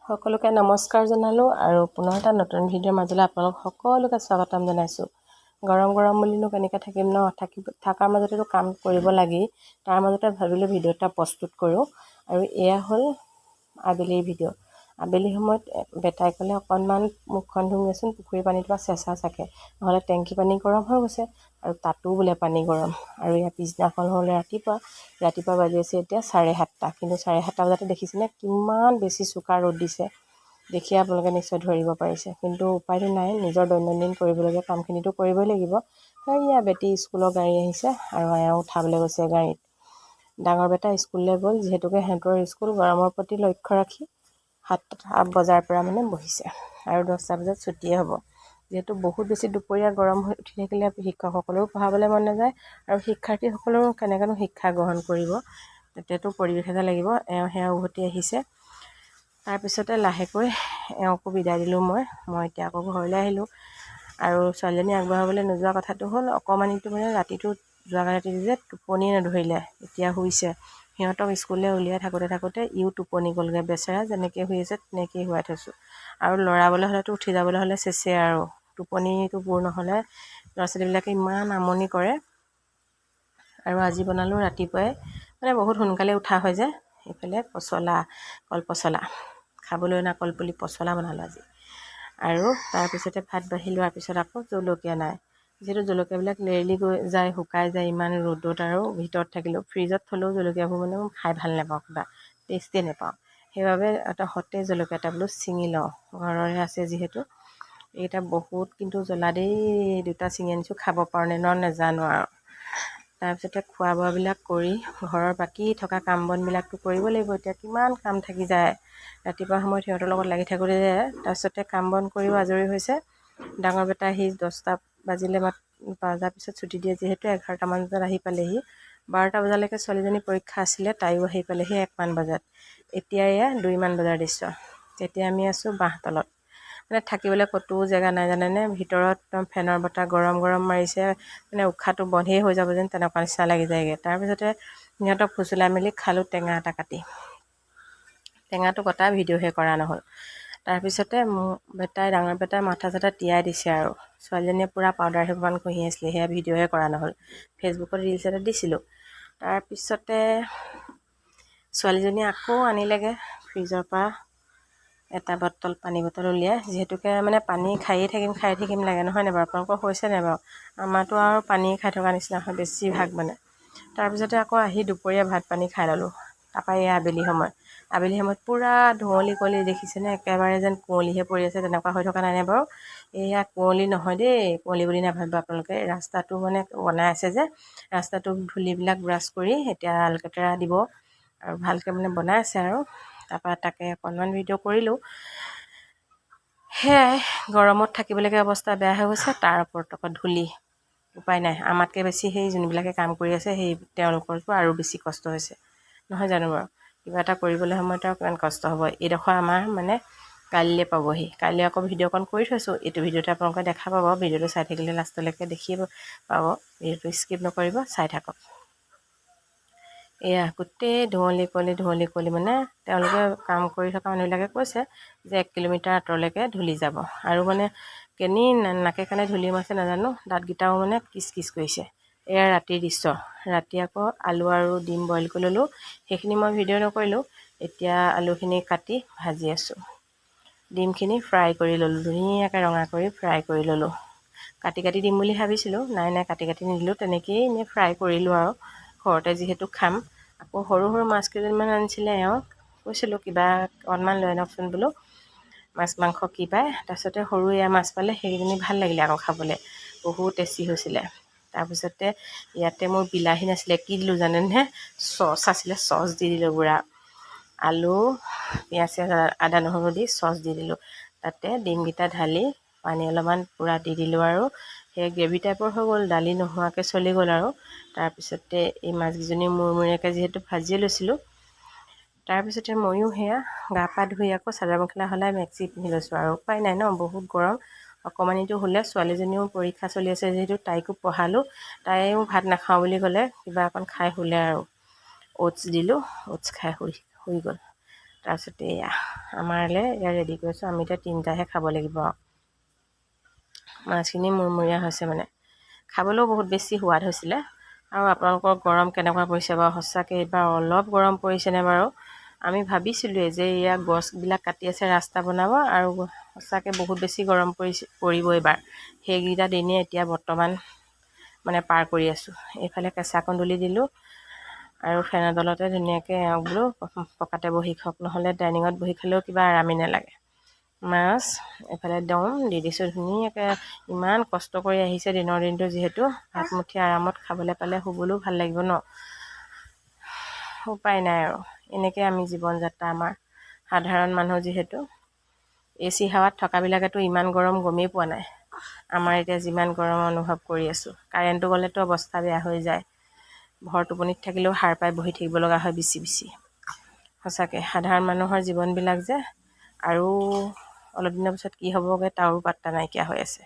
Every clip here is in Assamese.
সকলোকে নমস্কাৰ জনালোঁ আৰু পুনৰ এটা নতুন ভিডিঅ'ৰ মাজলৈ আপোনালোক সকলোকে স্বাগতম জনাইছোঁ। গৰম বুলিনো কেনেকৈ থাকিম ন, থকাৰ মাজতেতো কাম কৰিব লাগেই। তাৰ মাজতে ভাবিলোঁ ভিডিঅ' এটা প্ৰস্তুত কৰোঁ। আৰু এয়া হ'ল আবেলিৰ ভিডিঅ'। আবেলি সময়ত বেটাই ক'লে অকণমান মুখখন ধুওঁগৈচোন, পুখুৰীৰ পানীটো পৰা চেঁচা চাকে, নহ'লে টেংকি পানী গৰম হৈ গৈছে আৰু তাতো বোলে পানী গৰম। আৰু ইয়াৰ পিছদিনাখন হ'লে ৰাতিপুৱা বাজি আছে এতিয়া 7:30। কিন্তু 7:30 বজাতে দেখিছেনে কিমান বেছি চোকা ৰ'দ দিছে। দেখি আপোনালোকে নিশ্চয় ধৰিব পাৰিছে, কিন্তু উপায়টো নাই, নিজৰ দৈনন্দিন কৰিবলগীয়া কামখিনিতো কৰিবই লাগিব। সেয়া বেটী স্কুলৰ গাড়ী আহিছে আৰু এওঁ উঠাবলৈ গৈছে গাড়ীত। ডাঙৰ বেটা স্কুললৈ গ'ল, যিহেতুকে সিহঁতৰ স্কুল গৰমৰ প্ৰতি লক্ষ্য ৰাখি 7 বজাৰ পৰা বহিছে আৰু 10টা বজাত ছুটিয়ে হ'ব। যিহেতু বহুত বেছি দুপৰীয়া গৰম হৈ উঠি থাকিলে শিক্ষকসকলেও পঢ়াবলৈ মন নাযায় আৰু শিক্ষাৰ্থীসকলেও কেনেকৈনো শিক্ষা গ্ৰহণ কৰিব, তেতিয়াতো পৰিৱেশ এটা লাগিব। এওঁ সেয়া উভতি আহিছে। তাৰপিছতে লাহেকৈ এওঁকো বিদায় দিলোঁ মই এতিয়া আকৌ ঘৰলৈ আহিলোঁ। আৰু ছোৱালীজনী আগবঢ়াবলৈ নোযোৱা কথাটো হ'ল, অকণমানিটো ৰাতিটো যোৱা ৰাতিটো যে টোপনিয়ে নধৰিলে, এতিয়া শুইছে। সিহঁতক স্কুললৈ উলিয়াই থাকোঁতে ইও টোপনি গ'লগৈ বেচেৰা। যেনেকৈ শুই আছে তেনেকৈয়ে শুৱাই থৈছোঁ। আৰু লৰাবলৈ হ'লেতো উঠি যাবলৈ হ'লে চেচে আৰু টোপনিটো পূৰ নহ'লে ল'ৰা ছোৱালীবিলাকে ইমান আমনি কৰে। আৰু আজি বনালোঁ ৰাতিপুৱাই, বহুত সোনকালে উঠা হয় যে, এইফালে কল পচলা খাবলৈ অনা কলপুলি পচলা বনালোঁ আজি। আৰু তাৰপিছতে ভাত বাঢ়ি লোৱাৰ পিছত আকৌ জলকীয়া নাই, যিহেতু জলকীয়াবিলাক লেৰেলি যায়, শুকাই যায় ইমান ৰ'দত। আৰু ভিতৰত থাকিলেও ফ্ৰিজত থ'লেও জলকীয়াবোৰ খাই ভাল নাপাওঁ, কিবা টেষ্টেই নাপাওঁ। সেইবাবে এটা সতেজ জলকীয়া এটা বোলো ছিঙি লওঁ, ঘৰৰে আছে যিহেতু। এইকেইটা বহুত কিন্তু জ্বলা দেই, 2টা ছিঙি আনিছোঁ, খাব পাৰোঁ নে নাজানো আৰু। তাৰপিছতে খোৱা বোৱাবিলাক কৰি ঘৰৰ বাকী থকা কাম বনবিলাকতো কৰিব লাগিব। এতিয়া কিমান কাম থাকি যায় ৰাতিপুৱা সময়ত সিহঁতৰ লগত লাগি থাকোঁতে যে। তাৰপিছতে কাম বন কৰিও আজৰি হৈছে। ডাঙৰ বেটা আহি 10টা বজাৰ পিছত ছুটি দিয়ে, যিহেতু 11টামান বজাত আহি পালেহি। 12টা বজালৈকে ছোৱালীজনী পৰীক্ষা আছিলে, তাইও আহি পালেহি 1মান বজাত। এতিয়া এয়া 2মান বজাৰ দৃশ্য। তেতিয়া আমি আছোঁ বাঁহতলত, থাকিবলৈ ক'তো জেগা নাই জানেনে। ভিতৰত ফেনৰ বতাহ গৰম মাৰিছে, উশাহটো বন্ধেই হৈ যাব যেন তেনেকুৱা নিচিনা লাগি যায়গৈ। তাৰপিছতে সিহঁতক ফুচুলাই মেলি খালোঁ টেঙা এটা কাটি। টেঙাটো কটা ভিডিঅ'হে কৰা নহ'ল। তাৰপিছতে ডাঙৰ বেটাই মাথা চাথা তিয়াই দিছে আৰু ছোৱালীজনীয়ে পূৰা পাউদাৰ সেইমান ঘঁহি আছিলে, সেয়া ভিডিঅ'হে কৰা নহ'ল। ফেচবুকত ৰিলছ এটা দিছিলোঁ। তাৰপিছতে ছোৱালীজনীয়ে আকৌ আনিলেগৈ ফ্ৰিজৰ পৰা এটা পানী বটল উলিয়াই, যিহেতুকে পানী খায়ে থাকিম লাগে, নহয় নাই বাৰু? আপোনালোকৰ হৈছে নাই বাৰু? আমাৰতো আৰু পানী খাই থকা নিচিনা হয় বেছিভাগ তাৰপিছতে আকৌ আহি দুপৰীয়া ভাত পানী খাই ল'লোঁ। তাৰপৰা এই আবেলি সময়ত পূৰা ধুঁৱলি কুঁৱলী দেখিছেনে, একেবাৰে যেন কুঁৱলীহে পৰি আছে, তেনেকুৱা হৈ থকা নাই বাৰু? এয়া কুঁৱলী নহয় দেই, কুঁৱলী বুলি নাভাবিব আপোনালোকে। ৰাস্তাটো বনাই আছে যে, ৰাস্তাটো ধূলিবিলাক ব্ৰাছ কৰি এতিয়া আলকেটেৰা দিব আৰু ভালকৈ বনাই আছে আৰু। তাৰপৰা তাকে অকণমান ভিডিঅ' কৰিলোঁ। সেয়াই, গৰমত থাকিবলৈকে অৱস্থা বেয়া হৈ গৈছে, তাৰ ওপৰত আকৌ ধূলি। উপায় নাই, আমাতকৈ বেছি সেই যোনবিলাকে কাম কৰি আছে তেওঁলোকৰতো আৰু বেছি কষ্ট হৈছে, নহয় জানো বাৰু? কিবা এটা কৰিবলৈ সময়ত আৰু কিমান কষ্ট হ'ব। এইডোখৰ আমাৰ কাইলৈ পাবহি। কাইলৈ আকৌ ভিডিঅ'কণ কৰি থৈছোঁ, এইটো ভিডিঅ'তে আপোনালোকে দেখা পাব। ভিডিঅ'টো চাই থাকিলে লাষ্টলৈকে দেখিব পাব, ভিডিঅ'টো স্কিপ নকৰিব, চাই থাকক। এয়া গোটেই ধুঁৱলি কুঁৱলী তেওঁলোকে কাম কৰি থকা মানুহবিলাকে কৈছে যে 1 কিলোমিটাৰ আঁতৰলৈকে ধূলি যাব। আৰু কেনি নাকে কাণে ধূলি মাছে নাজানো, দাঁতকেইটাও কিচ কৰিছে। এয়া ৰাতিৰ দৃশ্য। ৰাতি আকৌ আলু আৰু ডিম বইল কৰি ল'লোঁ। সেইখিনি মই ভিডিঅ' নকৰিলোঁ। এতিয়া আলুখিনি কাটি ভাজি আছোঁ। ডিমখিনি ফ্ৰাই কৰি ল'লোঁ, ধুনীয়াকৈ ৰঙা কৰি ফ্ৰাই কৰি ল'লোঁ। কাটি দিম বুলি ভাবিছিলোঁ, নাই কাটি নিদিলোঁ, তেনেকৈয়ে এনেই ফ্ৰাই কৰিলোঁ আৰু। ঘৰতে যিহেতু খাম। আকৌ সৰু মাছ কেইজনমান আনিছিলে, কৈছিলোঁ কিবা অকণমান লৈ আনকচোন বোলো, মাছ মাংস কি পায়। তাৰপিছতে সৰু এয়া মাছ পালে, সেইকেইজনী ভাল লাগিলে আকৌ খাবলৈ, বহুত টেষ্টি হৈছিলে। তাৰপিছতে ইয়াতে মোৰ বিলাহী নাছিলে, কি দিলোঁ জানেনে? চচ আছিলে, চচ দি দিলোঁ গুড়া। আলু পিঁয়াজ আদা নহৰু দি চচ দি দিলোঁ। তাতে ডিমকেইটা ঢালি পানী অলপমান পূৰা দি দিলোঁ আৰু সেই গ্ৰেভি টাইপৰ হৈ গ'ল, দালি নোহোৱাকৈ চলি গ'ল আৰু। তাৰপিছতে এই মাছকেইজনী মূৰমূৰীয়াকৈ যিহেতু ভাজিয়ে লৈছিলোঁ, তাৰপিছতে ময়ো সেয়া গা পা ধুই আকৌ চাদৰ মেখেলা সলাই মেক্সি পিন্ধি লৈছোঁ আৰু। উপায় নাই ন, বহুত গৰম। অকণমানিটো শুলে, ছোৱালীজনীও পৰীক্ষা চলি আছে যিহেতু তাইকো পঢ়ালোঁ। তাইও ভাত নাখাওঁ বুলি ক'লে, কিবা অকণ খাই শুলে আৰু। অ'টছ দিলোঁ, অ'টছ খাই শুই গ'ল। তাৰপিছতে এয়া আমাৰলৈ এয়া ৰেডি কৰিছোঁ। আমি এতিয়া 3টাহে খাব লাগিব আৰু মাছখিনি মুৰমূৰীয়া হৈছে মানে খাবলৈও বহুত বেছি সোৱাদ হৈছিলে। আৰু আপোনালোকৰ গৰম কেনেকুৱা পৰিছে বাৰু? সঁচাকৈ এইবাৰ অলপ গৰম পৰিছেনে বাৰু? আমি ভাবিছিলোঁৱে যে এয়া গছবিলাক কাটি আছে ৰাস্তা বনাব, আৰু সঁচাকৈ বহুত বেছি গৰম পৰিব এইবাৰ। সেইকেইটা দিনেই এতিয়া বৰ্তমান মানে পাৰ কৰি আছোঁ। এইফালে কেঁচা কুন্দুলি দিলোঁ আৰু ফেনৰ তলতে ধুনীয়াকৈ বোলো পকাতে বহি খাওক, নহ'লে ডাইনিঙত বহি খালেও কিবা আৰামেই নালাগে। মাছ এইফালে দম দি দিছোঁ ধুনীয়াকৈ। ইমান কষ্ট কৰি আহিছে দিনৰ দিনটো, যিহেতু ভাতমুঠি আৰামত খাবলৈ পালে শুবলৈও ভাল লাগিব ন। উপায় নাই আৰু এনেকৈ আমি জীৱন যাত্ৰা আমাৰ। সাধাৰণ মানুহ যিহেতু AC হাৱাত থকাবিলাকেতো ইমান গৰম গমেই পোৱা নাই। আমাৰ এতিয়া যিমান গৰম অনুভৱ কৰি আছোঁ, কাৰেণ্টটো গ'লেতো অৱস্থা বেয়া হৈ যায়। ভৰ টোপনিত থাকিলেও সাৰ পাই বহি থাকিব লগা হয় বিচি বিচি। সঁচাকৈ সাধাৰণ মানুহৰ জীৱনবিলাক যে আৰু অলপ দিনৰ পিছত কি হ'বগৈ তাৰো পাত্তা নাইকিয়া হৈ আছে।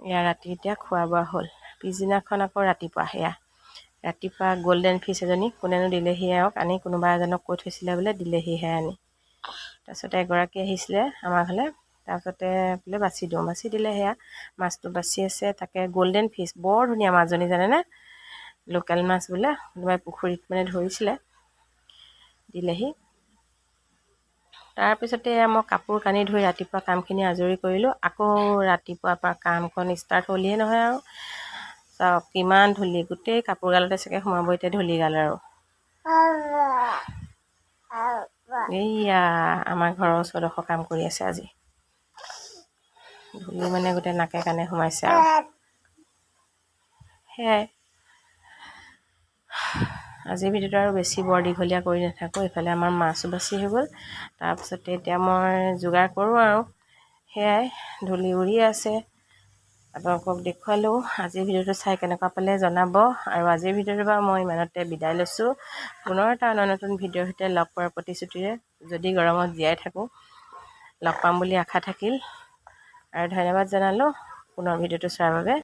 এয়া ৰাতি এতিয়া খোৱা বোৱা হ'ল। পিছদিনাখন আকৌ ৰাতিপুৱা ৰাতিপুৱা গ'ল্ডেন ফিছ এজনী কোনেনো দিলেহি আৰু আনি, কোনোবা এজনক কৈ থৈছিলে বোলে, দিলেহিহে আনি। তাৰপিছতে এগৰাকী আহিছিলে আমাৰ ঘৰলৈ, তাৰপিছতে বোলে বাছি দিওঁ, বাছি দিলে। সেয়া মাছটো বাছি আছে, তাকে গ'ল্ডেন ফিছ বৰ ধুনীয়া মাছজনী জানেনে, লোকেল মাছ বোলে, কোনোবাই পুখুৰীত মানে ধৰিছিলে, দিলেহি। তাৰপিছতে মই কাপোৰ কানি ধুই ৰাতিপুৱা কামখিনি আজৰি কৰিলোঁ। আকৌ ৰাতিপুৱাৰ পৰা কামখন ষ্টাৰ্ট হ'লিয়ে নহয় আৰু। চাওক কিমান ধূলি, গোটেই কাপোৰগালতে চাগে সোমাব এতিয়া ধূলিগাল আৰু। এইয়া আমাৰ ঘৰৰ ওচৰত কাম কৰি আছে আজি। ধূলি মানে গোটেই নাকে কাণে সোমাইছে আৰু। সেয়াই আজিৰ ভিডিঅ'টো আৰু বেছি বৰ দীঘলীয়া কৰি নাথাকোঁ। এইফালে আমাৰ মাছো বাছি হৈ গ'ল। তাৰপিছতে এতিয়া মই যোগাৰ কৰোঁ আৰু। সেয়াই ধূলি উৰি আছে, আপোনালোকক দেখুৱালোঁ। আজিৰ ভিডিঅ'টো চাই কেনেকুৱা পালে জনাব। আৰু আজিৰ ভিডিঅ'টো বাৰু মই ইমানতে বিদায় লৈছোঁ। পুনৰ এটা নতুন ভিডিঅ'ৰ সৈতে লগ পোৱাৰ প্ৰতিশ্ৰুতিৰে, যদি গৰমত জীয়াই থাকোঁ, লগ পাম বুলি আশা থাকিল। আৰু ধন্যবাদ জনালোঁ পুনৰ ভিডিঅ'টো চোৱাৰ বাবে।